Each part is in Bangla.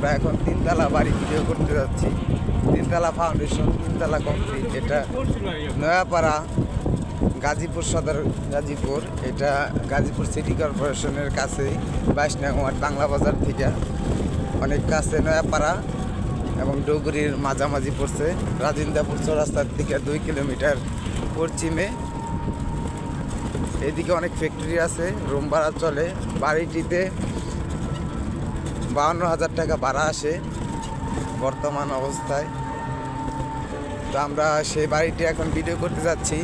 আমরা এখন তিনতলা বাড়ি ভিডিও করতে যাচ্ছি। তিনতলা ফাউন্ডেশন, তিনতলা কমপ্লিট। এটা নয়াপাড়া, গাজীপুর সদর, গাজীপুর। এটা গাজীপুর সিটি কর্পোরেশনের কাছেই 22 নং ওয়ার্ড, বাংলা বাজার থেকে অনেক কাছে নয়াপাড়া এবং ডুগরির মাঝামাঝি পড়ছে। রাজিন্দাপুর চৌরাস্তার থেকে 2 কিলোমিটার পশ্চিমে। এদিকে অনেক ফ্যাক্টরি আছে, রুম ভাড়া চলে। বাড়িটিতে 52,000 টাকা ভাড়া আসে বর্তমান অবস্থায়। তো আমরা সেই বাড়িটি এখন ভিডিও করতে যাচ্ছি,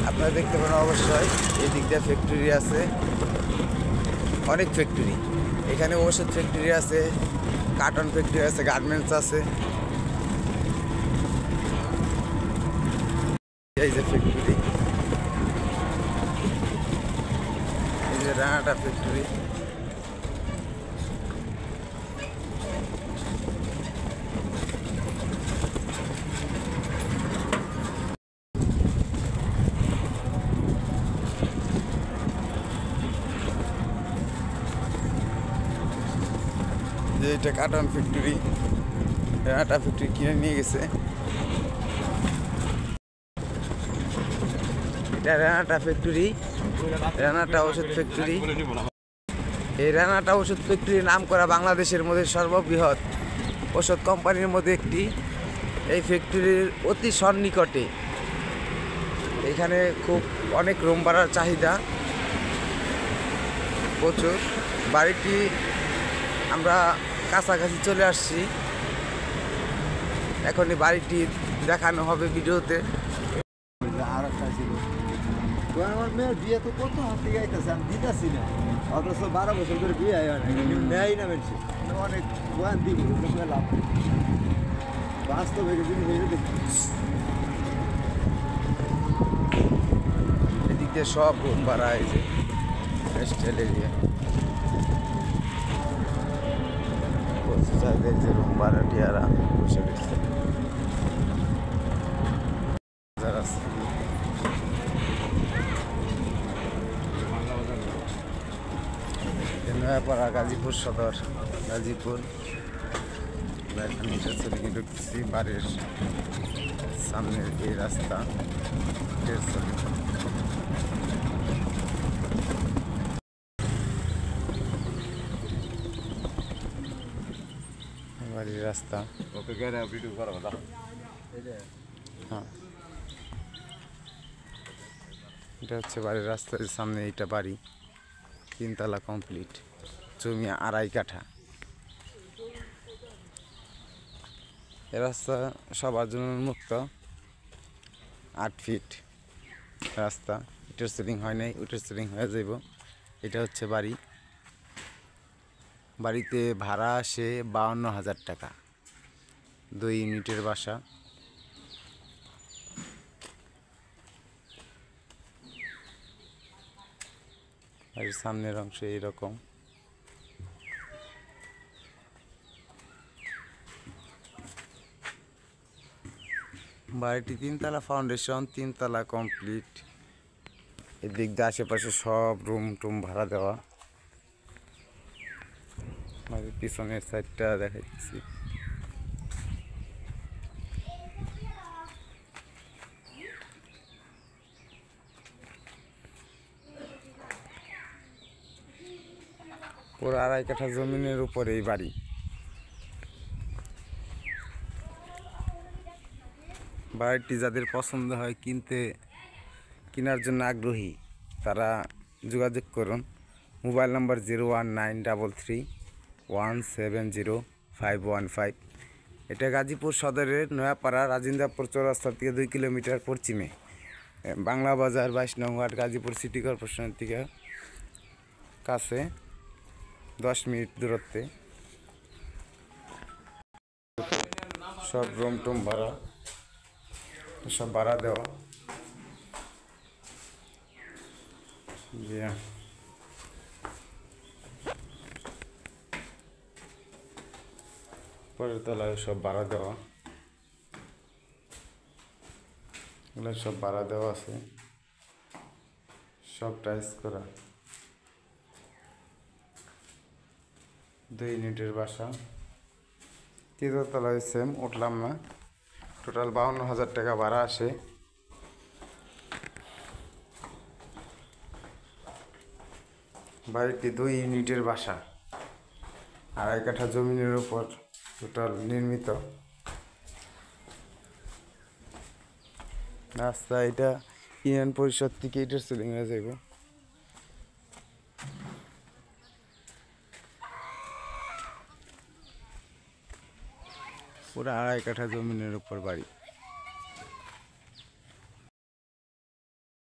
আপনারা দেখতে পারেন অবশ্যই। এদিক দিয়ে ফ্যাক্টরি আছে, অনেক ফ্যাক্টরি। এখানে ওষুধ ফ্যাক্টরি আছে, কার্টন ফ্যাক্টরি আছে, গার্মেন্টস আছে। এই যে ফ্যাক্টরি, এই যে রানাটা ফ্যাক্টরি। যে এটা কার্টন ফ্যাক্টরি, রানাটা ফ্যাক্টরি কিনে নিয়ে গেছে। এটা রানাটা ফ্যাক্টরি, রানাটা ওষুধ ফ্যাক্টরি। এই রানাটা ওষুধ ফ্যাক্টরির নাম করা বাংলাদেশের মধ্যে সর্ববৃহৎ ওষুধ কোম্পানির মধ্যে একটি। এই ফ্যাক্টরির অতি সন্নিকটে। এখানে খুব অনেক রুম ভাড়ার চাহিদা প্রচুর। বাড়িটি আমরা কাছাকাছি চলে আসছি, এখনই বাড়িটি দেখানো হবে ভিডিওতে। আমার মেয়ের বিয়ে তো কত হাত থেকে আইতেছে, আমি দিতেছি না। অথচ 12 বছর ধরে বিয়ে হয় না, নেয় না মেনছে। অনেক বয়ান দিব লাভ, বাস্তবে জিনিস দেখি। এদিক দিয়ে সব রুম ভাড়া, এই যে রেস্টেল এরিয়া, যে রুম ভাড়াটিয়ারা বসে রয়েছে। নয়াপাড়া, গাজীপুর সদর, গাজীপুর। এখানে ঢুকতেছি বাড়ির সামনের এই রাস্তা, বাড়ির রাস্তা। হ্যাঁ, এটা হচ্ছে বাড়ির রাস্তার সামনে। এইটা বাড়ি, তিনতলা কমপ্লিট, জমি 2.5 কাঠা। এ রাস্তা সবার জন্য মুক্ত, 8 ফিট রাস্তা। ইটের সিলিং হয় নাই, উটের সিলিং হয়ে যাইব। এটা হচ্ছে বাড়ি। বাড়িতে ভাড়া আসে 52,000 টাকা, 2 ইউনিটের বাসা। বাড়ির সামনের অংশ এইরকম। বাড়িটি তিনতলা ফাউন্ডেশন, তিনতলা কমপ্লিট। এদিক দিয়ে আশেপাশে সব রুম টুম ভাড়া দেওয়া। বাড়ির পিছনের সাইডটা দেখাচ্ছি। পুরো 2.5 কাঠা জমিনের উপরে এই বাড়ি। বাড়িটি যাদের পছন্দ হয়, কেনার জন্য আগ্রহী, তারা যোগাযোগ করুন। Mobile number 01933170515। এটা গাজীপুর সদরের নয়াপাড়া, রাজিন্দাপুর চৌরাস্তা থেকে 2 কিলোমিটার পশ্চিমে, বাংলা বাজার, 22 নং ওয়ার্ড, গাজীপুর সিটি কর্পোরেশনের থেকে কাছে, 10 মিনিট দূরত্বে। সব রুম টুম ভাড়া, সব ভাড়া দেওয়া। পরের তলায় সব ভাড়া দেওয়া, এগুলো সব ভাড়া দেওয়া আছে, সব টাইস করা। 2 ইউনিটের বাসা। তৃতীয়তলায় সেম উঠলাম না, টোটাল 52,000 টাকা ভাড়া আসে। বাড়িটি 2 ইউনিটের বাসা, 2.5 কাঠা জমিনের উপর টোটাল নির্মিত। রাস্তা এটা ইউনিয়ন পরিষদ থেকে ইটের সিলিং হয়ে যাইব। পুরো 2.5 কাঠা জমিনের উপর বাড়ি।